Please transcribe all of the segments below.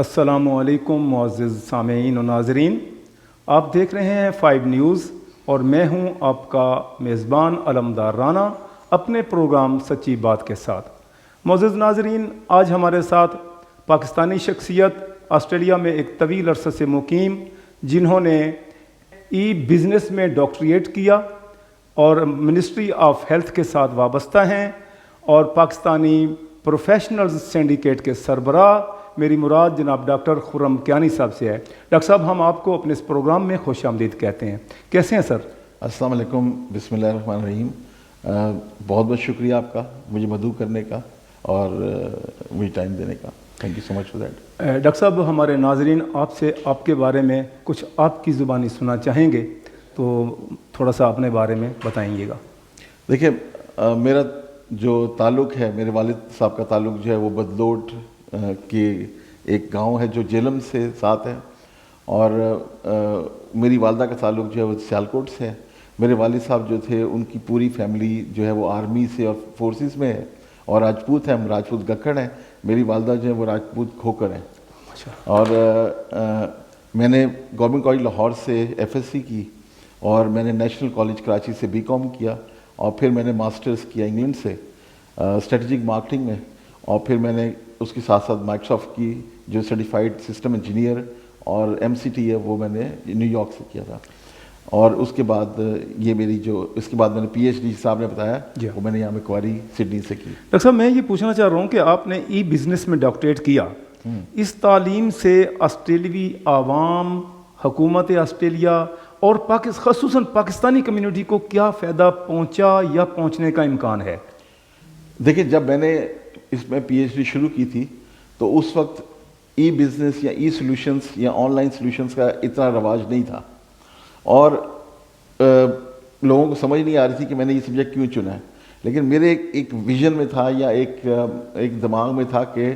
السلام علیکم معزز سامعین و ناظرین، آپ دیکھ رہے ہیں 5 نیوز اور میں ہوں آپ کا میزبان علمدار رانا اپنے پروگرام سچی بات کے ساتھ۔ معزز ناظرین، آج ہمارے ساتھ پاکستانی شخصیت آسٹریلیا میں ایک طویل عرصے سے مقیم، جنہوں نے ای بزنس میں ڈاکٹریٹ کیا اور منسٹری آف ہیلتھ کے ساتھ وابستہ ہیں، اور پاکستانی پروفیشنلز سینڈیکیٹ کے سربراہ میری مراد جناب ڈاکٹر خرم کیانی صاحب سے ہے۔ ڈاکٹر صاحب، ہم آپ کو اپنے اس پروگرام میں خوش آمدید کہتے ہیں۔ کیسے ہیں سر؟ السلام علیکم، بسم اللہ الرحمن الرحیم۔ بہت بہت شکریہ آپ کا مجھے مدعو کرنے کا اور مجھے ٹائم دینے کا۔ Thank you so much for that. Doctor صاحب، ہمارے ناظرین آپ سے آپ کے بارے میں کچھ آپ کی زبانی سننا چاہیں گے، تو تھوڑا سا اپنے بارے میں بتائیں گے گا۔ دیکھیں، میرا جو تعلق ہے، میرے والد صاحب کا تعلق جو ہے وہ بدلوٹ کے ایک گاؤں ہے جو جیلم سے ساتھ ہے، اور میری والدہ کا تعلق جو ہے وہ سیالکوٹ سے ہے۔ میرے والد صاحب جو تھے ان کی پوری فیملی جو ہے وہ آرمی سے اور فورسز میں ہے، اور راجپوت ہیں، ہم راجپوت گکھڑ ہیں۔ میری والدہ جو ہے وہ راجپوت کھوکر ہیں۔ اور میں نے گورنمنٹ کالج لاہور سے FSc کی، اور میں نے نیشنل کالج کراچی سے BCom کیا، اور پھر میں نے ماسٹرز کیا انگلینڈ سے اسٹریٹجک مارکیٹنگ میں، اور پھر میں نے اس کے ساتھ ساتھ مائیکروسافٹ کی جو سرٹیفائڈ سسٹم انجینئر، اور MCT ہے وہ میں نے نیو یارک سے کیا تھا۔ اور اس کے بعد یہ میری اس کے بعد میں نے PhD صاحب نے بتایا وہ میں نے یہاں میکواری سڈنی سے کی۔ ڈاکٹر صاحب، میں یہ پوچھنا چاہ رہا ہوں کہ آپ نے ای بزنس میں ڈاکٹریٹ کیا، اس تعلیم سے آسٹریلوی عوام، حکومت آسٹریلیا اور خصوصاً پاکستانی کمیونٹی کو کیا فائدہ پہنچا یا پہنچنے کا امکان ہے؟ دیکھیں، جب میں نے اس میں PhD شروع کی تھی تو اس وقت ای بزنس یا ای سولوشنز یا آن لائن سولوشنز کا اتنا رواج نہیں تھا، اور لوگوں کو سمجھ نہیں آ رہی تھی کہ میں نے یہ سبجیکٹ کیوں چنا ہے۔ لیکن میرے ایک ویژن میں تھا، یا ایک دماغ میں تھا کہ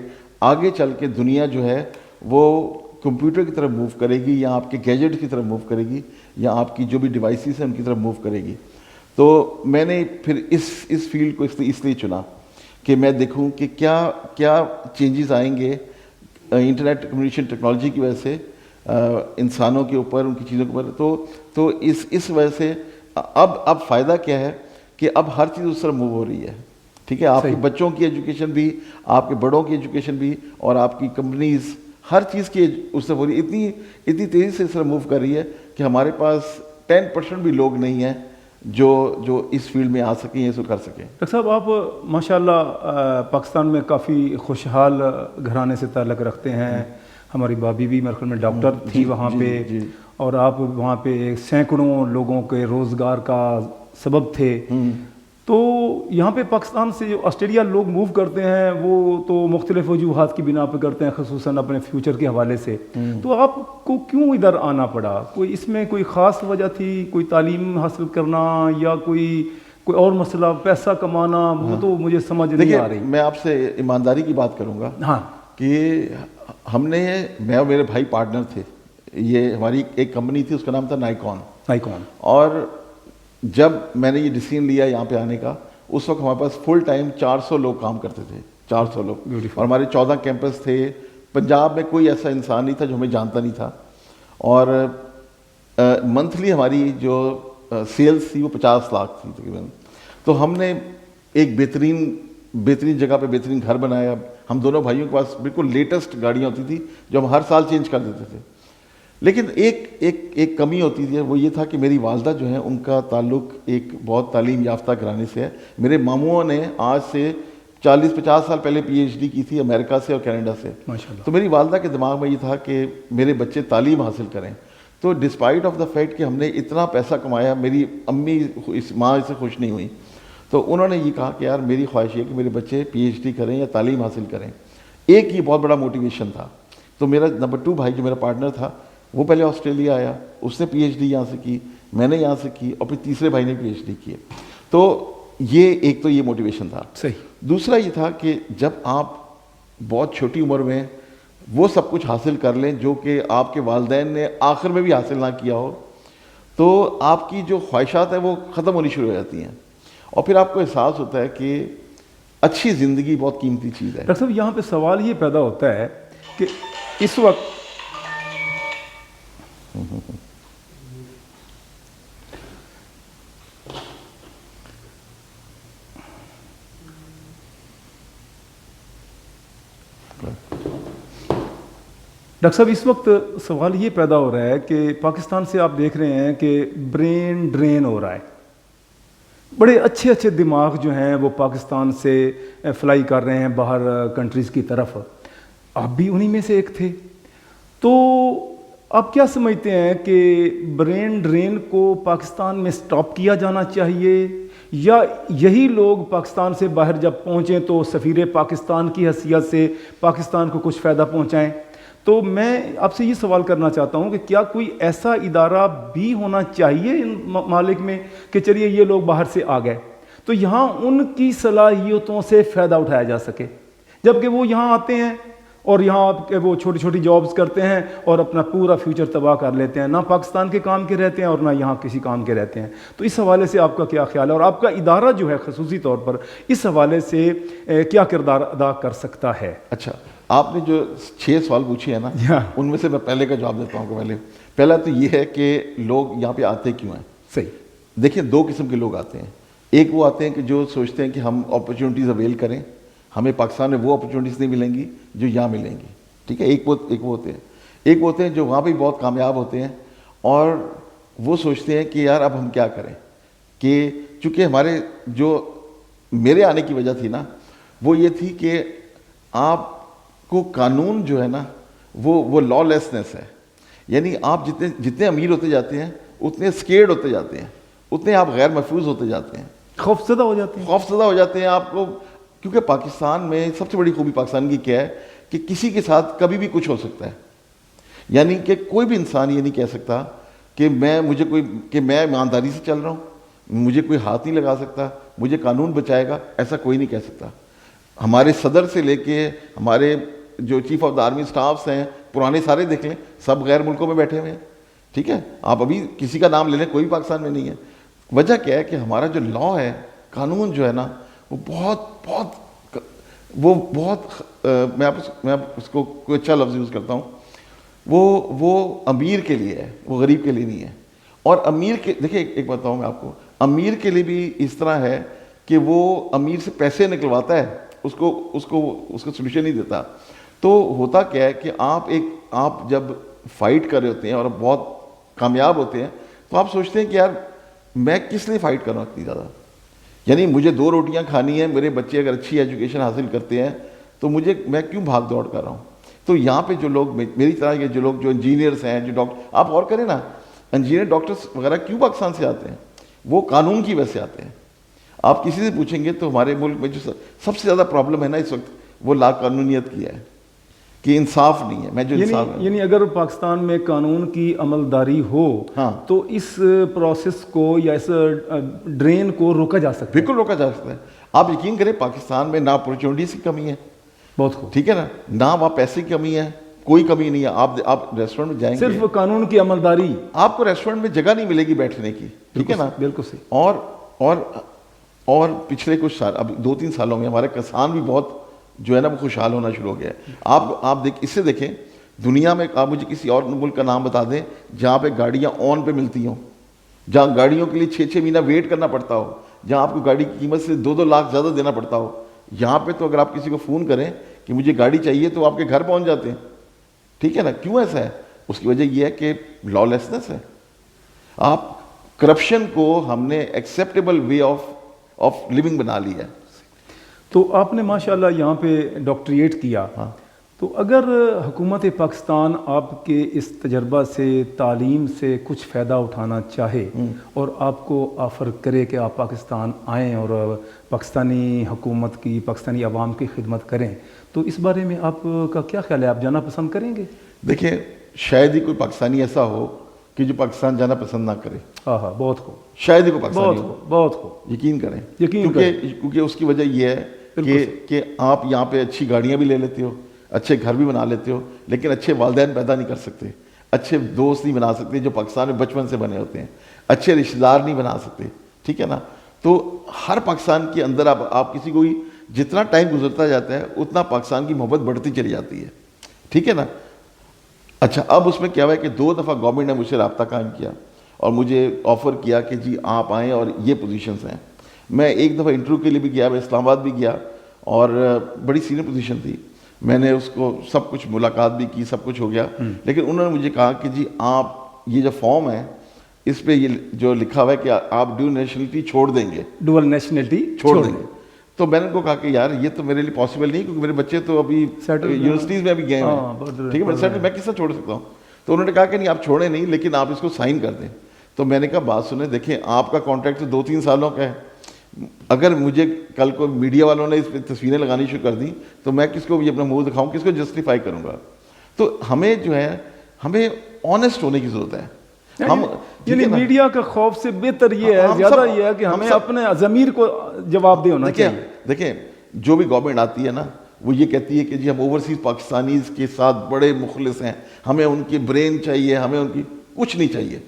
آگے چل کے دنیا جو ہے وہ کمپیوٹر کی طرف موو کرے گی، یا آپ کے گیجٹ کی طرف موو کرے گی، یا آپ کی جو بھی ڈیوائسز ہیں ان کی طرف موو کرے گی۔ تو میں نے پھر اس فیلڈ کو اس لیے چنا کہ میں دیکھوں کہ کیا چینجز آئیں گے انٹرنیٹ کمیونیکیشن ٹیکنالوجی کی وجہ سے انسانوں کے اوپر، ان کی چیزوں کے اوپر۔ تو اس وجہ سے اب فائدہ کیا ہے کہ اب ہر چیز اس طرح موو ہو رہی ہے، ٹھیک ہے؟ آپ کے بچوں کی ایجوکیشن بھی، آپ کے بڑوں کی ایجوکیشن بھی، اور آپ کی کمپنیز، ہر چیز کی اس طرح ہو رہی ہے، اتنی تیزی سے اس طرح موو کر رہی ہے کہ ہمارے پاس 10% بھی لوگ نہیں ہیں جو اس فیلڈ میں آ سکیں یا اس کو کر سکیں۔ ڈاکٹر صاحب، آپ ماشاءاللہ پاکستان میں کافی خوشحال گھرانے سے تعلق رکھتے ہیں۔ ہماری بابی بھی مرکز میں ڈاکٹر تھی وہاں پہ، اور آپ وہاں پہ سینکڑوں لوگوں کے روزگار کا سبب تھے۔ تو یہاں پہ پاکستان سے جو آسٹریلیا لوگ موو کرتے ہیں وہ تو مختلف وجوہات کی بنا پہ کرتے ہیں، خصوصاً اپنے فیوچر کے حوالے سے۔ تو آپ کو کیوں ادھر آنا پڑا؟ اس میں کوئی خاص وجہ تھی؟ کوئی تعلیم حاصل کرنا، یا کوئی اور مسئلہ، پیسہ کمانا؟ وہ تو مجھے سمجھ نہیں آ رہی۔ میں آپ سے ایمانداری کی بات کروں گا کہ میں اور میرے بھائی پارٹنر تھے۔ یہ ہماری ایک کمپنی تھی، اس کا نام تھا نائکون۔ اور جب میں نے یہ ڈیسیژن لیا یہاں پہ آنے کا، اس وقت ہمارے پاس فل ٹائم 400 لوگ کام کرتے تھے، 400 لوگ، اور ہمارے 14 کیمپس تھے۔ پنجاب میں کوئی ایسا انسان نہیں تھا جو ہمیں جانتا نہیں تھا، اور منتھلی ہماری جو سیلز تھی وہ 50 لاکھ تھی تقریباً۔ تو ہم نے ایک بہترین جگہ پہ بہترین گھر بنایا۔ ہم دونوں بھائیوں کے پاس بالکل لیٹسٹ گاڑیاں ہوتی تھی جو ہم ہر سال چینج کر دیتے تھے۔ لیکن ایک کمی ہوتی تھی، وہ یہ تھا کہ میری والدہ جو ہیں ان کا تعلق ایک بہت تعلیم یافتہ گھرانے سے ہے۔ میرے ماموں نے آج سے 40-50 سال پہلے PhD کی تھی امریکہ سے اور کینیڈا سے۔ تو میری والدہ کے دماغ میں یہ تھا کہ میرے بچے تعلیم حاصل کریں۔ تو ڈسپائٹ آف دا فیکٹ کہ ہم نے اتنا پیسہ کمایا، میری امی ماں سے خوش نہیں ہوئی۔ تو انہوں نے یہ کہا کہ یار میری خواہش یہ ہے کہ میرے بچے PhD کریں یا تعلیم حاصل کریں۔ ایک یہ بہت بڑا موٹیویشن تھا۔ تو میرا نمبر 2 بھائی جو میرا پارٹنر تھا، وہ پہلے آسٹریلیا آیا، اس نے PhD یہاں سے کی، میں نے یہاں سے کی، اور پھر تیسرے بھائی نے PhD کی۔ تو یہ موٹیویشن تھا۔ دوسرا یہ تھا کہ جب آپ بہت چھوٹی عمر میں وہ سب کچھ حاصل کر لیں جو کہ آپ کے والدین نے آخر میں بھی حاصل نہ کیا ہو، تو آپ کی جو خواہشات ہیں وہ ختم ہونی شروع ہو جاتی ہیں، اور پھر آپ کو احساس ہوتا ہے کہ اچھی زندگی بہت قیمتی چیز ہے۔ ڈاکٹر صاحب، یہاں پہ سوال یہ پیدا ہوتا ہے کہ اس وقت ڈاکٹر صاحب اس وقت سوال یہ پیدا ہو رہا ہے کہ پاکستان سے آپ دیکھ رہے ہیں کہ برین ڈرین ہو رہا ہے، بڑے اچھے اچھے دماغ جو ہیں وہ پاکستان سے فلائی کر رہے ہیں باہر کنٹریز کی طرف، آپ بھی انہی میں سے ایک تھے، تو آپ کیا سمجھتے ہیں کہ برین ڈرین کو پاکستان میں سٹاپ کیا جانا چاہیے، یا یہی لوگ پاکستان سے باہر جب پہنچیں تو سفیر پاکستان کی حیثیت سے پاکستان کو کچھ فائدہ پہنچائیں؟ تو میں آپ سے یہ سوال کرنا چاہتا ہوں کہ کیا کوئی ایسا ادارہ بھی ہونا چاہیے ان ممالک میں کہ چلیے یہ لوگ باہر سے آ گئے تو یہاں ان کی صلاحیتوں سے فائدہ اٹھایا جا سکے، جبکہ وہ یہاں آتے ہیں اور یہاں آپ کے وہ چھوٹی چھوٹی جابز کرتے ہیں اور اپنا پورا فیوچر تباہ کر لیتے ہیں، نہ پاکستان کے کام کے رہتے ہیں اور نہ یہاں کسی کام کے رہتے ہیں؟ تو اس حوالے سے آپ کا کیا خیال ہے، اور آپ کا ادارہ جو ہے خصوصی طور پر اس حوالے سے کیا کردار ادا کر سکتا ہے؟ اچھا، آپ نے جو 6 سوال پوچھے ہیں نا، ان میں سے میں پہلے کا جواب دیتا ہوں کہ پہلا تو یہ ہے کہ لوگ یہاں پہ آتے کیوں ہیں؟ صحیح، دیکھیں 2 قسم کے لوگ آتے ہیں، ایک وہ آتے ہیں کہ جو سوچتے ہیں کہ ہم اپرچونٹیز اویل کریں، ہمیں پاکستان میں وہ اپرچونٹیز نہیں ملیں گی جو یہاں ملیں گی، ٹھیک ہے، ایک وہ ہوتے ہیں، ایک وہ ہوتے ہیں جو وہاں پہ بہت کامیاب ہوتے ہیں اور وہ سوچتے ہیں کہ یار اب ہم کیا کریں، کہ چونکہ ہمارے جو میرے آنے کی وجہ تھی نا وہ یہ تھی کہ آپ کو قانون جو ہے نا وہ لا لیسنس ہے، یعنی آپ جتنے امیر ہوتے جاتے ہیں اتنے اسکیئرڈ ہوتے جاتے ہیں، اتنے آپ غیر محفوظ ہوتے جاتے ہیں، خوفزدہ ہو جاتے ہیں آپ کو، کیونکہ پاکستان میں سب سے بڑی خوبی پاکستان کی کیا ہے کہ کسی کے ساتھ کبھی بھی کچھ ہو سکتا ہے، یعنی کہ کوئی بھی انسان یہ نہیں کہہ سکتا کہ میں ایمانداری سے چل رہا ہوں، مجھے کوئی ہاتھ نہیں لگا سکتا، مجھے قانون بچائے گا، ایسا کوئی نہیں کہہ سکتا۔ ہمارے صدر سے لے کے ہمارے جو چیف آف دا آرمی سٹافز ہیں پرانے سارے دیکھ لیں، سب غیر ملکوں میں بیٹھے ہوئے ہیں، ٹھیک ہے، آپ ابھی کسی کا نام لے لیں کوئی پاکستان میں نہیں ہے۔ وجہ کیا ہے کہ ہمارا جو لا ہے، قانون جو ہے نا وہ بہت میں اس کو کوئی اچھا لفظ یوز کرتا ہوں، وہ امیر کے لیے ہے، وہ غریب کے لیے نہیں ہے۔ اور امیر کے دیکھیں ایک بتاؤں میں آپ کو، امیر کے لیے بھی اس طرح ہے کہ وہ امیر سے پیسے نکلواتا ہے، اس کو سولوشن نہیں دیتا۔ تو ہوتا کیا ہے کہ آپ جب فائٹ کر رہے ہوتے ہیں اور بہت کامیاب ہوتے ہیں تو آپ سوچتے ہیں کہ یار میں کس لیے فائٹ کر رہا ہوں اتنی زیادہ، یعنی مجھے 2 روٹیاں کھانی ہیں، میرے بچے اگر اچھی ایجوکیشن حاصل کرتے ہیں تو میں کیوں بھاگ دوڑ کر رہا ہوں؟ تو یہاں پہ جو لوگ میری طرح کے جو لوگ جو انجینئرس ہیں، جو ڈاکٹر، آپ غور کریں نا، انجینئر ڈاکٹرس وغیرہ کیوں پاکستان سے آتے ہیں؟ وہ قانون کی وجہ سے آتے ہیں۔ آپ کسی سے پوچھیں گے تو ہمارے ملک میں جو سب سے زیادہ پرابلم ہے نا اس وقت وہ لا قانونیت کی ہے، کہ انصاف نہیں ہے۔ یعنی اگر پاکستان میں قانون کی عملداری ہو تو اس پروسیس کو یا اس ڈرین کو روکا جا سکتا ہے، بالکل روکا جا سکتا ہے۔ آپ یقین کریں پاکستان میں نہ اپرچونٹیز کی کمی ہے، بہت خوب، ٹھیک ہے نا، نہ وہاں پیسے کی کمی ہے، کوئی کمی نہیں ہے۔ آپ ریسٹورنٹ میں جائیں گے، صرف قانون کی عملداری، آپ کو ریسٹورنٹ میں جگہ نہیں ملے گی بیٹھنے کی، ٹھیک ہے نا، بالکل صحیح۔ اور پچھلے کچھ سال، اب 2-3 سالوں میں ہمارے کسان بھی بہت جو ہے نا وہ خوشحال ہونا شروع ہو گیا ہے۔ آپ اس سے دیکھیں دنیا میں، آپ مجھے کسی اور ملک کا نام بتا دیں جہاں پہ گاڑیاں آن پہ ملتی ہوں، جہاں گاڑیوں کے لیے 6 مہینہ ویٹ کرنا پڑتا ہو، جہاں آپ کو گاڑی کی قیمت سے 2 لاکھ زیادہ دینا پڑتا ہو۔ یہاں پہ تو اگر آپ کسی کو فون کریں کہ مجھے گاڑی چاہیے تو آپ کے گھر پہنچ جاتے ہیں، ٹھیک ہے نا۔ کیوں ایسا ہے؟ اس کی وجہ یہ ہے کہ لا لیسنس ہے۔ آپ کرپشن کو ہم نے ایکسیپٹیبل وے آف لیونگ بنا لی ہے۔ تو آپ نے ماشاءاللہ یہاں پہ ڈاکٹریٹ کیا، تو اگر حکومت پاکستان آپ کے اس تجربہ سے، تعلیم سے کچھ فائدہ اٹھانا چاہے اور آپ کو آفر کرے کہ آپ پاکستان آئیں اور پاکستانی حکومت کی، پاکستانی عوام کی خدمت کریں، تو اس بارے میں آپ کا کیا خیال ہے؟ آپ جانا پسند کریں گے؟ دیکھیں شاید ہی کوئی پاکستانی ایسا ہو کہ جو پاکستان جانا پسند نہ کرے۔ ہاں، بہت خوب، شاید ہی کوئی پاکستانی ہو، بہت خوب، یقین کریں، کیونکہ اس کی وجہ یہ ہے کہ آپ یہاں پہ اچھی گاڑیاں بھی لے لیتے ہو، اچھے گھر بھی بنا لیتے ہو، لیکن اچھے والدین پیدا نہیں کر سکتے، اچھے دوست نہیں بنا سکتے جو پاکستان میں بچپن سے بنے ہوتے ہیں، اچھے رشتہ دار نہیں بنا سکتے، ٹھیک ہے نا۔ تو ہر پاکستان کے اندر آپ کسی کو جتنا ٹائم گزرتا جاتا ہے اتنا پاکستان کی محبت بڑھتی چلی جاتی ہے، ٹھیک ہے نا۔ اچھا اب اس میں کیا ہوا ہے کہ 2 دفعہ گورنمنٹ نے مجھ سے رابطہ قائم کیا اور مجھے آفر کیا کہ جی آپ آئیں اور یہ پوزیشنز ہیں. میں ایک دفعہ انٹرویو کے لیے بھی گیا, میں اسلام آباد بھی گیا اور بڑی سینئر پوزیشن تھی, میں نے اس کو سب کچھ ملاقات بھی کی, سب کچھ ہو گیا, لیکن انہوں نے مجھے کہا کہ جی آپ یہ جو فارم ہے اس پہ یہ جو لکھا ہوا ہے کہ آپ ڈیول نیشنلٹی چھوڑ دیں گے, ڈوول نیشنلٹی چھوڑ دیں گے. تو میں نے ان کو کہا کہ یار یہ تو میرے لیے پاسبل نہیں, کیونکہ میرے بچے تو ابھی یونیورسٹیز میں ابھی گئے ہیں, ٹھیک ہے, میں کس طرح چھوڑ سکتا ہوں. تو انہوں نے کہا کہ نہیں آپ چھوڑیں نہیں, لیکن آپ اس کو سائن کر دیں. تو میں نے کہا بات سنیں, دیکھیں آپ کا کانٹریکٹ تو 2-3 سالوں کا ہے, اگر مجھے کل کو میڈیا والوں نے اس پہ تصویریں لگانی شروع کر دیں تو میں کس کو یہ اپنا منہ دکھاؤں, کس کو جسٹیفائی کروں گا. تو ہمیں جو ہے ہمیں آنیسٹ ہونے کی ضرورت ہے. ہم یعنی میڈیا کا خوف سے بہتر یہ ہے, زیادہ یہ ہے کہ ہمیں اپنے ضمیر کو جواب دے ہونا چاہیے. دیکھیں جو بھی گورنمنٹ آتی ہے نا وہ یہ کہتی ہے کہ جی ہم اوورسیز پاکستانیز کے ساتھ بڑے مخلص ہیں, ہمیں ان کی برین چاہیے, ہمیں ان کی کچھ نہیں چاہیے.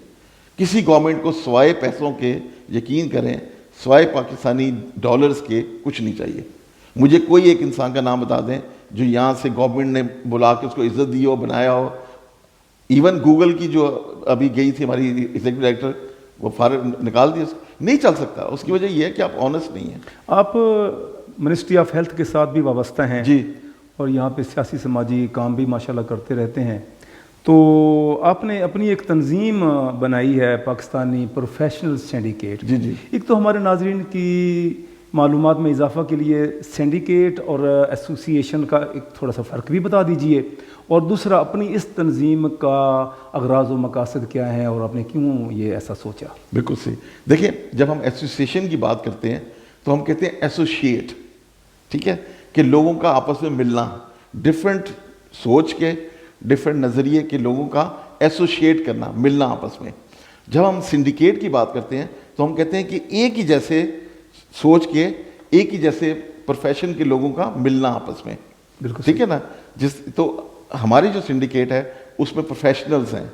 کسی گورنمنٹ کو سوائے پیسوں کے, یقین کریں, سوائے پاکستانی ڈالرز کے کچھ نہیں چاہیے. مجھے کوئی ایک انسان کا نام بتا دیں جو یہاں سے گورنمنٹ نے بلا کے اس کو عزت دی ہو, بنایا ہو. ایون گوگل کی جو ابھی گئی تھی ہماری ایگزیکٹو ڈائریکٹر, وہ فارغ نکال دی, نہیں چل سکتا. اس کی وجہ یہ ہے کہ آپ آنیسٹ نہیں ہیں. آپ منسٹری آف ہیلتھ کے ساتھ بھی وابستہ ہیں جی, اور یہاں پہ سیاسی سماجی کام بھی ماشاءاللہ کرتے رہتے ہیں. تو آپ نے اپنی ایک تنظیم بنائی ہے پاکستانی پروفیشنل سینڈیکیٹ. جی جی. ایک تو ہمارے ناظرین کی معلومات میں اضافہ کے لیے سینڈیکیٹ اور ایسوسی ایشن کا ایک تھوڑا سا فرق بھی بتا دیجئے, اور دوسرا اپنی اس تنظیم کا اغراض و مقاصد کیا ہیں اور آپ نے کیوں یہ ایسا سوچا؟ بالکل صحیح. دیکھیں جب ہم ایسوسی ایشن کی بات کرتے ہیں تو ہم کہتے ہیں ایسوشیٹ, ٹھیک ہے, کہ لوگوں کا آپس میں ملنا, ڈفرینٹ سوچ کے, ڈفرینٹ نظریے کے لوگوں کا ایسوشیٹ کرنا, ملنا آپس میں. جب ہم سنڈیکیٹ کی بات کرتے ہیں تو ہم کہتے ہیں کہ ایک ہی جیسے سوچ کے, ایک ہی جیسے پروفیشن کے لوگوں کا ملنا آپس میں. بالکل ٹھیک ہے نا. تو ہماری جو سنڈیکیٹ ہے اس میں پروفیشنلز ہیں,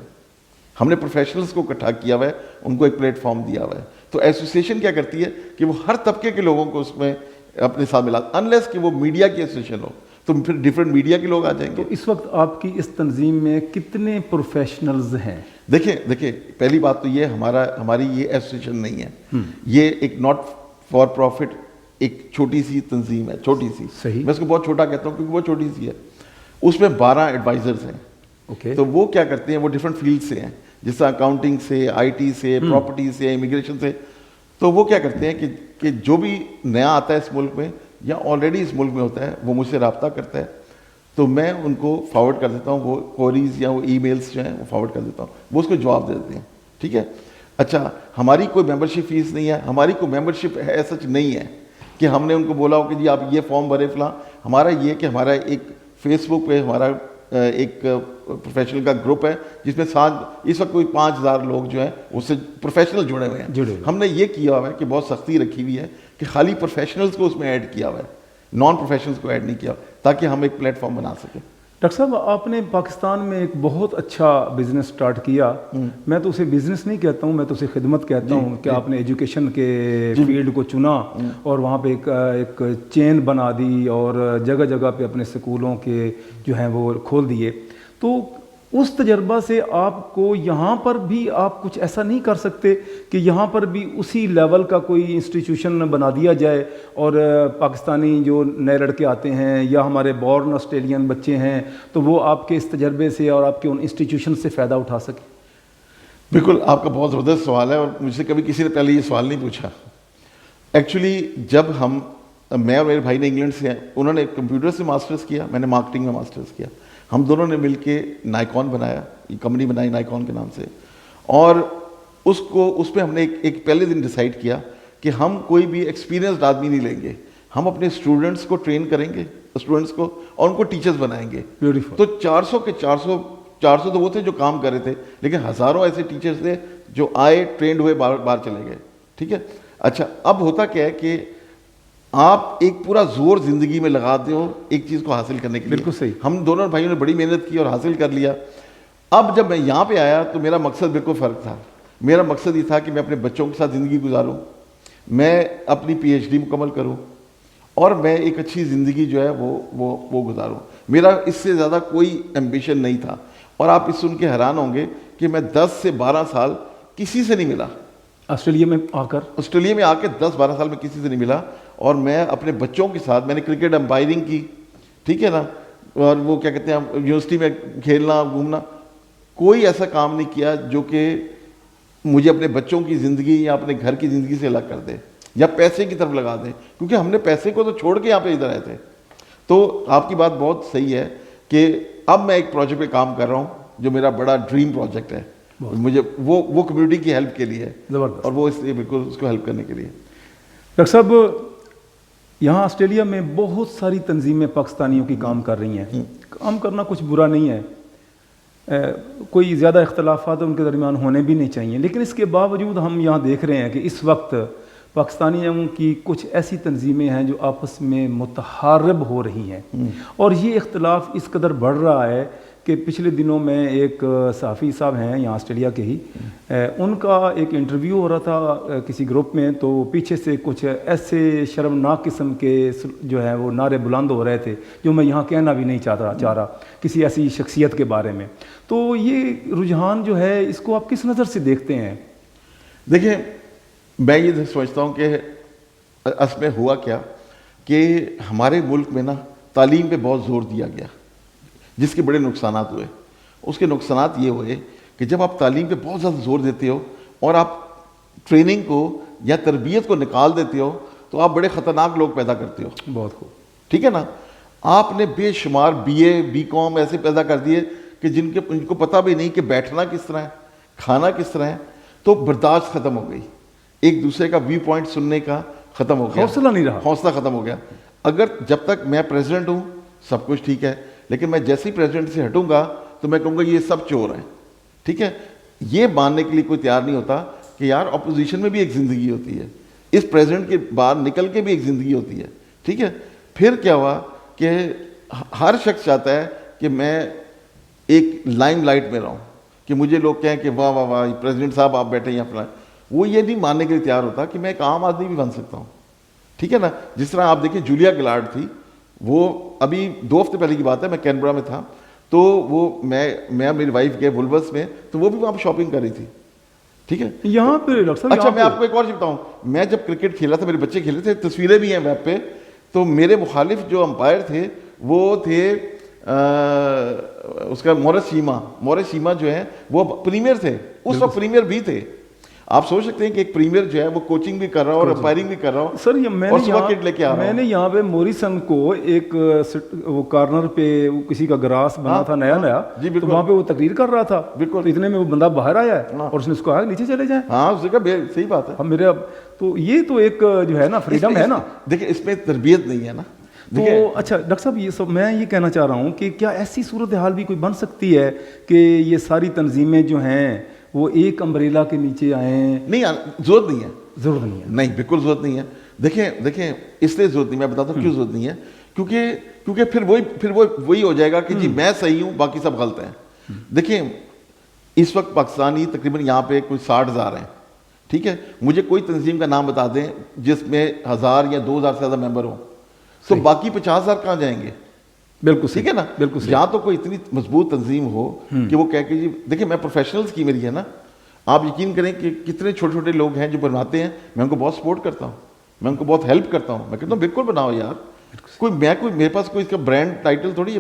ہم نے پروفیشنلز کو اکٹھا کیا ہوا ہے, ان کو ایک پلیٹ فارم دیا ہوا ہے. تو ایسوسیشن کیا کرتی ہے کہ وہ ہر طبقے کے لوگوں کو اس میں اپنے ساتھ ملا, انلیس کہ وہ میڈیا کی ایسوسیشن ہو تو پھر ڈفرینٹ میڈیا کے لوگ آ جائیں گے. تو اس وقت آپ کی اس تنظیم میں کتنے پروفیشنلز ہیں؟ دیکھیں پہلی بات تو یہ ہماری یہ ایسوسیشن نہیں ہے, یہ ایک ناٹ فار پروفٹ ایک چھوٹی سی تنظیم ہے, چھوٹی سی. صحیح. میں اس کو بہت چھوٹا کہتا ہوں کیونکہ بہت چھوٹی سی ہے. اس میں 12 ایڈوائزرز ہیں. اوکے. تو وہ کیا کرتے ہیں, وہ ڈفرینٹ فیلڈ سے ہیں, جس طرح اکاؤنٹنگ سے, آئی ٹی سے, پراپرٹی سے, امیگریشن سے. تو وہ کیا کرتے ہیں کہ جو بھی نیا آتا ہے اس ملک میں یا آلریڈی اس ملک میں ہوتا ہے وہ مجھ سے رابطہ کرتا ہے, تو میں ان کو فارورڈ کر دیتا ہوں, وہ کوریز یا وہ ای میلز جو ہیں وہ فارورڈ کر دیتا ہوں, وہ اس کو جواب دے دیتے ہیں. ٹھیک ہے. اچھا ہماری کوئی ممبرشپ فیس نہیں ہے, ہماری کوئی ممبرشپ ہے سچ نہیں ہے کہ ہم نے ان کو بولا ہو کہ جی آپ یہ فارم بھرے فلاں. ہمارا یہ کہ ہمارا ایک فیس بک پہ ہمارا ایک پروفیشنل کا گروپ ہے جس میں اس وقت کوئی 5000 لوگ جو ہیں اس سے پروفیشنل جڑے ہوئے ہیں. ہم نے یہ کیا ہوا ہے کہ بہت سختی رکھی ہوئی ہے کہ خالی پروفیشنلز کو اس میں ایڈ کیا ہوا ہے, نان پروفیشنلز کو ایڈ نہیں کیا, تاکہ ہم ایک پلیٹ فارم بنا سکیں. ڈاکٹر صاحب آپ نے پاکستان میں ایک بہت اچھا بزنس سٹارٹ کیا. میں تو اسے بزنس نہیں کہتا ہوں, میں تو اسے خدمت کہتا ہوں کہ آپ نے ایجوکیشن کے فیلڈ کو چنا اور وہاں پہ ایک چین بنا دی اور جگہ جگہ پہ اپنے سکولوں کے جو ہیں وہ کھول دیے. تو اس تجربہ سے آپ کو یہاں پر بھی آپ کچھ ایسا نہیں کر سکتے کہ یہاں پر بھی اسی لیول کا کوئی انسٹیٹیوشن بنا دیا جائے اور پاکستانی جو نئے لڑکے آتے ہیں یا ہمارے بورن آسٹریلین بچے ہیں تو وہ آپ کے اس تجربے سے اور آپ کے ان انسٹیٹیوشن سے فائدہ اٹھا سکیں؟ بالکل, آپ کا بہت زبردست سوال ہے اور مجھ سے کبھی کسی نے پہلے یہ سوال نہیں پوچھا. ایکچولی جب میں اور میرے بھائی نے انگلینڈ سے ہیں, انہوں نے کمپیوٹر سے ماسٹرز کیا, میں نے مارکیٹنگ میں ماسٹرز کیا. ہم دونوں نے مل کے نائکون بنایا, یہ کمپنی بنائی نائکون کے نام سے, اور اس پہ ہم نے ایک پہلے دن ڈیسائیڈ کیا کہ ہم کوئی بھی ایکسپیرینسڈ آدمی نہیں لیں گے, ہم اپنے اسٹوڈنٹس کو ٹرین کریں گے, اسٹوڈنٹس کو, اور ان کو ٹیچرز بنائیں گے. تو 400 کے 400 تو وہ تھے جو کام کر رہے تھے, لیکن ہزاروں ایسے ٹیچرز تھے جو آئے, ٹرینڈ ہوئے, باہر چلے گئے. ٹھیک ہے. اچھا اب ہوتا کیا ہے کہ آپ ایک پورا زور زندگی میں لگاتے ہو ایک چیز کو حاصل کرنے کے لیے. بالکل صحیح. ہم دونوں بھائیوں نے بڑی محنت کی اور حاصل کر لیا. اب جب میں یہاں پہ آیا تو میرا مقصد بالکل فرق تھا. میرا مقصد یہ تھا کہ میں اپنے بچوں کے ساتھ زندگی گزاروں, میں اپنی پی ایچ ڈی مکمل کروں اور میں ایک اچھی زندگی جو ہے وہ گزاروں. میرا اس سے زیادہ کوئی ایمبیشن نہیں تھا. اور آپ اس سن کے حیران ہوں گے کہ میں 10 سے 12 سال کسی سے نہیں ملا آسٹریلیا میں آ کے 10-12 سال میں کسی سے نہیں ملا. اور میں اپنے بچوں کے ساتھ میں نے کرکٹ امپائرنگ کی, ٹھیک ہے نا, اور وہ کیا کہتے ہیں یونیورسٹی میں کھیلنا گھومنا, کوئی ایسا کام نہیں کیا جو کہ مجھے اپنے بچوں کی زندگی یا اپنے گھر کی زندگی سے الگ کر دے یا پیسے کی طرف لگا دے, کیونکہ ہم نے پیسے کو تو چھوڑ کے یہاں پہ ادھر آئے تھے. تو آپ کی بات بہت صحیح ہے کہ اب میں ایک پروجیکٹ پہ کام کر رہا ہوں جو میرا بڑا ڈریم پروجیکٹ ہے, مجھے وہ کمیونٹی کی ہیلپ کے لیے ہے, اور وہ اس لیے بالکل اس کو ہیلپ کرنے کے لیے. ڈاکٹر صاحب یہاں آسٹریلیا میں بہت ساری تنظیمیں پاکستانیوں کی کام کر رہی ہیں, کام کرنا کچھ برا نہیں ہے, کوئی زیادہ اختلافات ان کے درمیان ہونے بھی نہیں چاہیے, لیکن اس کے باوجود ہم یہاں دیکھ رہے ہیں کہ اس وقت پاکستانیوں کی کچھ ایسی تنظیمیں ہیں جو آپس میں متحارب ہو رہی ہیں, اور یہ اختلاف اس قدر بڑھ رہا ہے کہ پچھلے دنوں میں ایک صحافی صاحب ہیں یہاں آسٹریلیا کے ہی, ان کا ایک انٹرویو ہو رہا تھا کسی گروپ میں, تو پیچھے سے کچھ ایسے شرمناک قسم کے جو ہے وہ نعرے بلند ہو رہے تھے جو میں یہاں کہنا بھی نہیں چاہ رہا کسی ایسی شخصیت کے بارے میں. تو یہ رجحان جو ہے اس کو آپ کس نظر سے دیکھتے ہیں؟ دیکھیں, میں یہ سمجھتا ہوں کہ اصل میں ہوا کیا کہ ہمارے ملک میں نا تعلیم پہ بہت زور دیا گیا, جس کے بڑے نقصانات ہوئے. اس کے نقصانات یہ ہوئے کہ جب آپ تعلیم پہ بہت زیادہ زور دیتے ہو اور آپ ٹریننگ کو یا تربیت کو نکال دیتے ہو تو آپ بڑے خطرناک لوگ پیدا کرتے ہو. بہت خوب, ٹھیک ہے نا. آپ نے بے شمار BA BCom ایسے پیدا کر دیے کہ جن کو پتہ بھی نہیں کہ بیٹھنا کس طرح ہے, کھانا کس طرح ہے. تو برداشت ختم ہو گئی, ایک دوسرے کا ویو پوائنٹ سننے کا ختم ہو گیا, حوصلہ نہیں رہا, حوصلہ ختم ہو گیا. اگر جب تک میں پریزیڈنٹ ہوں سب کچھ ٹھیک ہے, لیکن میں جیسے ہی پریزیڈنٹ سے ہٹوں گا تو میں کہوں گا یہ سب چور ہیں, ٹھیک ہے. یہ ماننے کے لیے کوئی تیار نہیں ہوتا کہ یار اپوزیشن میں بھی ایک زندگی ہوتی ہے, اس پریزیڈنٹ کے باہر نکل کے بھی ایک زندگی ہوتی ہے, ٹھیک ہے. پھر کیا ہوا کہ ہر شخص چاہتا ہے کہ میں ایک لائم لائٹ میں رہوں, کہ مجھے لوگ کہیں کہ واہ واہ واہ پریزیڈنٹ صاحب آپ بیٹھے ہیں فلاں. وہ یہ نہیں ماننے کے لیے تیار ہوتا کہ میں ایک عام آدمی بھی بن سکتا ہوں, ٹھیک ہے نا. جس طرح آپ دیکھیں جولیا گلارڈ تھی, وہ ابھی 2 ہفتے پہلے کی بات ہے, میں کینبرا میں تھا, تو وہ میں میری وائف گئے وولورس میں, تو وہ بھی وہاں پہ شاپنگ کر رہی تھی, ٹھیک ہے. یہاں پہ اچھا میں آپ کو ایک اور چیز بتاؤں, میں جب کرکٹ کھیلا تھا, میرے بچے کھیلے تھے, تصویریں بھی ہیں ویب پہ, تو میرے مخالف جو امپائر تھے وہ تھے اس کا مورس شیما جو ہے وہ پریمیئر تھے, اس وقت پریمیئر بھی تھے. آپ سوچ سکتے ہیں کہ ایک پریمیئر جو ہے وہ کوچنگ بھی کر رہا ہو اور امپائرنگ بھی کر رہا ہو. سر میں نے یہاں پہ موریسن کو ایک وہ کارنر پہ کسی کا گراس بنا تھا نیا, تو وہاں پہ وہ تقریر کر رہا تھا, بالکل اتنے میں وہ بندہ باہر آیا ہے اور اس نے اس کو کہا نیچے چلے جائیں. ہاں اس کا صحیح بات ہے. میرے تو یہ تو ایک جو ہے نا فریڈم ہے نا. دیکھیں اس میں تربیت نہیں ہے نا. تو اچھا ڈاکٹر صاحب یہ سب میں یہ کہنا چاہ رہا ہوں کہ کیا ایسی صورتحال بھی کوئی بن سکتی ہے کہ یہ ساری تنظیمیں جو ہیں وہ ایک امبریلا کے نیچے آئیں؟ نہیں, ضرورت نہیں ہے. نہیں بالکل ضرورت نہیں ہے. دیکھیں اس لیے ضرورت نہیں, میں بتاتا ہوں کیوں ضرورت نہیں ہے. کیونکہ پھر وہی ہو جائے گا کہ جی میں صحیح ہوں باقی سب غلط ہیں. دیکھیں اس وقت پاکستانی تقریباً یہاں پہ کوئی 60,000 ہیں, ٹھیک ہے. مجھے کوئی تنظیم کا نام بتا دیں جس میں 1,000 یا 2,000 سے زیادہ ممبر ہوں, تو باقی 50,000 کہاں جائیں گے؟ بالکل ٹھیک ہے نا. بالکل جہاں تو کوئی اتنی مضبوط تنظیم ہو کہ وہ کہہ کہ جی دیکھیں میں پروفیشنلز کی میری ہے نا, آپ یقین کریں کہ کتنے چھوٹے چھوٹے لوگ ہیں جو بناتے ہیں, میں ان کو بہت سپورٹ کرتا ہوں, میں ان کو بہت ہیلپ کرتا ہوں. میں کہتا ہوں بالکل بناؤ یار, میرے پاس کوئی اس کا برانڈ ٹائٹل تھوڑی ہے,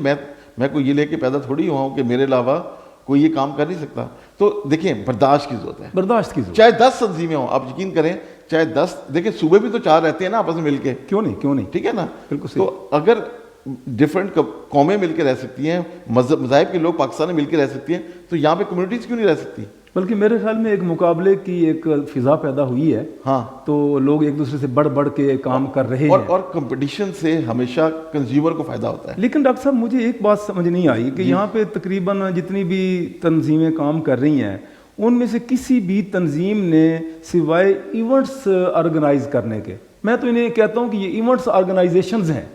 میں کوئی یہ لے کے پیدا تھوڑی ہوا ہوں کہ میرے علاوہ کوئی یہ کام کر نہیں سکتا. تو دیکھیں برداشت کی ضرورت ہے, برداشت کی ضرورت. چاہے 10 تنظیمیں ہوں, آپ یقین کریں چاہے 10, دیکھیں صوبے بھی تو 4 رہتے ہیں نا آپس میں مل کے, کیوں نہیں, ٹھیک ہے نا. بالکل. تو اگر ڈفرینٹ قومیں مل کے رہ سکتی ہیں, مذاہب کے لوگ پاکستان میں مل کے رہ سکتی ہیں, تو یہاں پہ کمیونٹیز کیوں نہیں رہ سکتی؟ بلکہ میرے خیال میں ایک مقابلے کی ایک فضا پیدا ہوئی ہے. ہاں, تو لوگ ایک دوسرے سے بڑھ کے کام کر رہے ہیں, اور کمپٹیشن سے ہمیشہ کنزیومر کو فائدہ ہوتا ہے. لیکن ڈاکٹر صاحب مجھے ایک بات سمجھ نہیں آئی کہ یہاں پہ تقریباً جتنی بھی تنظیمیں کام کر رہی ہیں ان میں سے کسی بھی تنظیم نے سوائے ایونٹس آرگنائز کرنے کے, میں تو انہیں کہتا ہوں کہ یہ ایونٹس آرگنائزیشنز ہیں,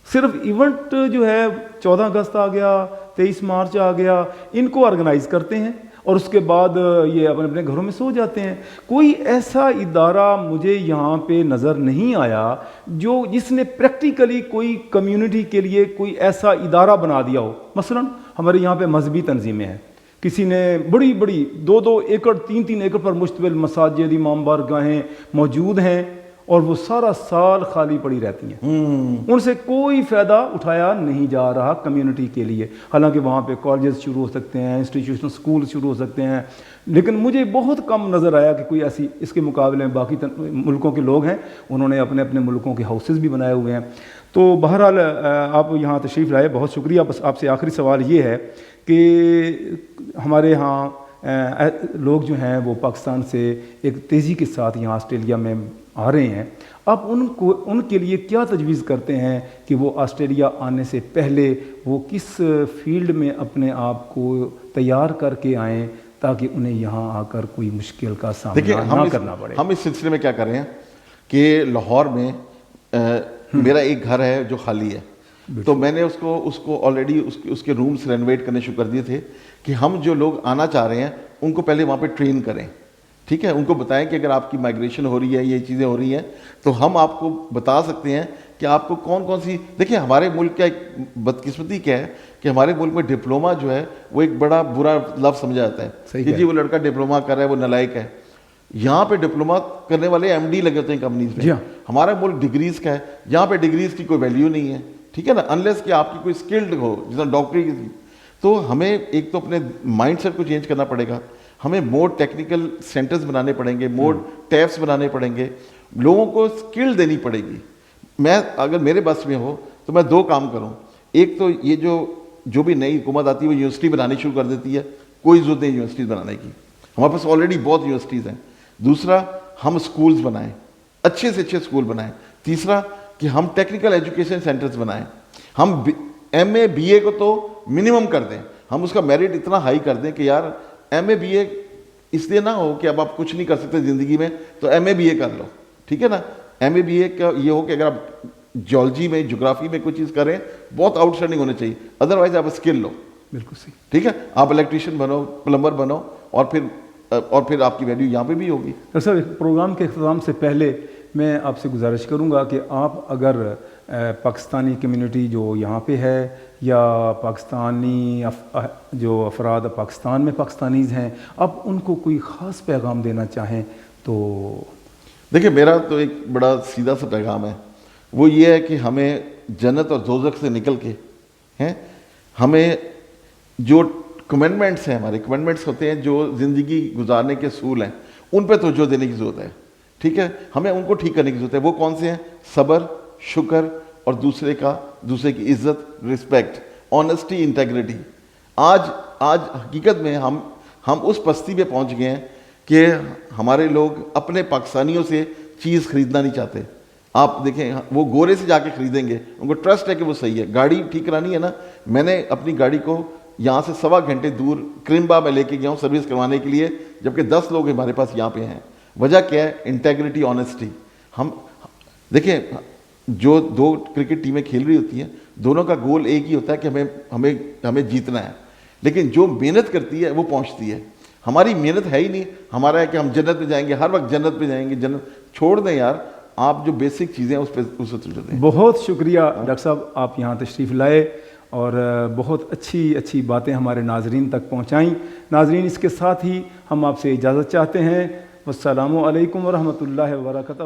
صرف ایونٹ جو ہے 14 اگست آ گیا, 23 مارچ آ گیا, ان کو آرگنائز کرتے ہیں اور اس کے بعد یہ اپنے گھروں میں سو جاتے ہیں. کوئی ایسا ادارہ مجھے یہاں پہ نظر نہیں آیا جس نے پریکٹیکلی کوئی کمیونٹی کے لیے کوئی ایسا ادارہ بنا دیا ہو. مثلا ہمارے یہاں پہ مذہبی تنظیمیں ہیں، کسی نے بڑی بڑی 2-2 ایکڑ 3-3 ایکڑ پر مشتمل مساجد، امام بارگاہیں موجود ہیں، اور وہ سارا سال خالی پڑی رہتی ہیں، ان سے کوئی فائدہ اٹھایا نہیں جا رہا کمیونٹی کے لیے، حالانکہ وہاں پہ کالجز شروع ہو سکتے ہیں، انسٹیٹیوشن سکول شروع ہو سکتے ہیں، لیکن مجھے بہت کم نظر آیا کہ کوئی ایسی اس کے مقابلے میں باقی ملکوں کے لوگ ہیں انہوں نے اپنے اپنے ملکوں کے ہاؤسز بھی بنائے ہوئے ہیں۔ تو بہرحال آپ یہاں تشریف لائے، بہت شکریہ۔ بس آپ سے آخری سوال یہ ہے کہ ہمارے ہاں لوگ جو ہیں وہ پاکستان سے ایک تیزی کے ساتھ یہاں آسٹریلیا میں آ رہے ہیں، آپ ان کے لیے کیا تجویز کرتے ہیں کہ وہ آسٹریلیا آنے سے پہلے وہ کس فیلڈ میں اپنے آپ کو تیار کر کے آئیں تاکہ انہیں یہاں آ کر کوئی مشکل کا سامنا نہ کرنا پڑے؟ ہم اس سلسلے میں کیا کر رہے ہیں کہ لاہور میں میرا ایک گھر ہے جو خالی ہے، تو میں نے اس کو آلریڈی اس کے رومز رینویٹ کرنے شروع کر دیے تھے کہ ہم جو لوگ آنا چاہ رہے ہیں ان کو پہلے وہاں پہ ٹرین کریں، ٹھیک ہے، ان کو بتائیں کہ اگر آپ کی مائگریشن ہو رہی ہے، یہ چیزیں ہو رہی ہیں، تو ہم آپ کو بتا سکتے ہیں کہ آپ کو کون کون سی، دیکھیں ہمارے ملک کا ایک بدقسمتی کیا ہے کہ ہمارے ملک میں ڈپلوما جو ہے وہ ایک بڑا برا لفظ سمجھا جاتا ہے کہ جی وہ لڑکا ڈپلوما کر رہا ہے وہ نالائق ہے۔ یہاں پہ ڈپلوما کرنے والے ایم ڈی لگے ہوتے ہیں کمپنیز میں، ہمارا ملک ڈگریز کا ہے، یہاں پہ ڈگریز کی کوئی ویلیو نہیں ہے، ٹھیک ہے نا، انلیس کہ آپ کی کوئی اسکلڈ ہو جیسا ڈاکٹری کی۔ تو ہمیں ایک تو اپنے مائنڈ سیٹ کو چینج کرنا پڑے گا، ہمیں مور ٹیکنیکل سینٹرز بنانے پڑیں گے، مور ٹیپس بنانے پڑیں گے، لوگوں کو اسکل دینی پڑے گی۔ میں اگر میرے بس میں ہو تو میں 2 کام کروں، ایک تو یہ جو بھی نئی حکومت آتی ہے وہ یونیورسٹی بنانی شروع کر دیتی ہے، کوئی ضرورت نہیں یونیورسٹیز بنانے کی، ہمارے پاس آلریڈی بہت یونیورسٹیز ہیں۔ دوسرا، ہم سکولز بنائیں، اچھے سے اچھے سکول بنائیں۔ تیسرا کہ ہم ٹیکنیکل ایجوکیشن سینٹرز بنائیں، ہم ایم اے بی اے کو تو منیمم کر دیں، ہم اس کا میرٹ اتنا ہائی کر دیں کہ یار ایم اے بی اے اس لیے نہ ہو کہ اب آپ کچھ نہیں کر سکتے زندگی میں تو ایم اے بی اے کر لو، ٹھیک ہے نا۔ ایم اے بی اے کا یہ ہو کہ اگر آپ جیولوجی میں، جغرافی میں کوئی چیز کریں بہت آؤٹ اسٹینڈنگ ہونا چاہیے، ادروائز آپ اسکل لو، بالکل صحیح، ٹھیک ہے، آپ الیکٹریشین بنو، پلمبر بنو، اور پھر آپ کی ویلیو یہاں پہ بھی ہوگی۔ سر پروگرام کے اختتام سے پہلے میں آپ سے گزارش کروں گا کہ آپ اگر پاکستانی کمیونٹی جو یہاں پہ ہے یا پاکستانی جو افراد پاکستان میں پاکستانیز ہیں، آپ ان کو کوئی خاص پیغام دینا چاہیں تو؟ دیکھیں میرا تو ایک بڑا سیدھا سا پیغام ہے، وہ یہ ہے کہ ہمیں جنت اور دوزخ سے نکل کے ہمیں جو کمنڈمنٹس ہیں، ہمارے کمنڈمنٹس ہوتے ہیں جو زندگی گزارنے کے اصول ہیں، ان پہ توجہ دینے کی ضرورت ہے، ٹھیک ہے، ہمیں ان کو ٹھیک کرنے کی ضرورت ہے۔ وہ کون سے ہیں؟ صبر، شکر، اور دوسرے کی عزت، رسپیکٹ، آنیسٹی، انٹیگریٹی۔ آج حقیقت میں ہم اس پستی پہ پہنچ گئے ہیں کہ ہمارے لوگ اپنے پاکستانیوں سے چیز خریدنا نہیں چاہتے۔ آپ دیکھیں وہ گورے سے جا کے خریدیں گے، ان کو ٹرسٹ ہے کہ وہ صحیح ہے۔ گاڑی ٹھیک کرانی ہے نا، میں نے اپنی گاڑی کو یہاں سے 1.25 گھنٹے دور کرمبا میں لے کے گیا ہوں سروس کروانے کے لیے، جبکہ 10 لوگ ہمارے پاس یہاں پہ ہیں۔ وجہ کیا ہے؟ Integrity, honesty. ہم دیکھیں جو 2 کرکٹ ٹیمیں کھیل رہی ہوتی ہیں، دونوں کا گول ایک ہی ہوتا ہے کہ ہمیں جیتنا ہے، لیکن جو محنت کرتی ہے وہ پہنچتی ہے۔ ہماری محنت ہے ہی نہیں، ہمارا ہے کہ ہم جنت پہ جائیں گے، ہر وقت جنت پہ جائیں گے، جنت چھوڑ دیں یار، آپ جو بیسک چیزیں ہیں اس پہ توجہ دیں۔ بہت شکریہ ڈاکٹر صاحب، آپ یہاں تشریف لائے اور بہت اچھی باتیں ہمارے ناظرین تک پہنچائیں۔ ناظرین، اس کے ساتھ ہی ہم آپ سے اجازت چاہتے ہیں۔ والسلام علیکم ورحمۃ اللہ وبرکاتہ۔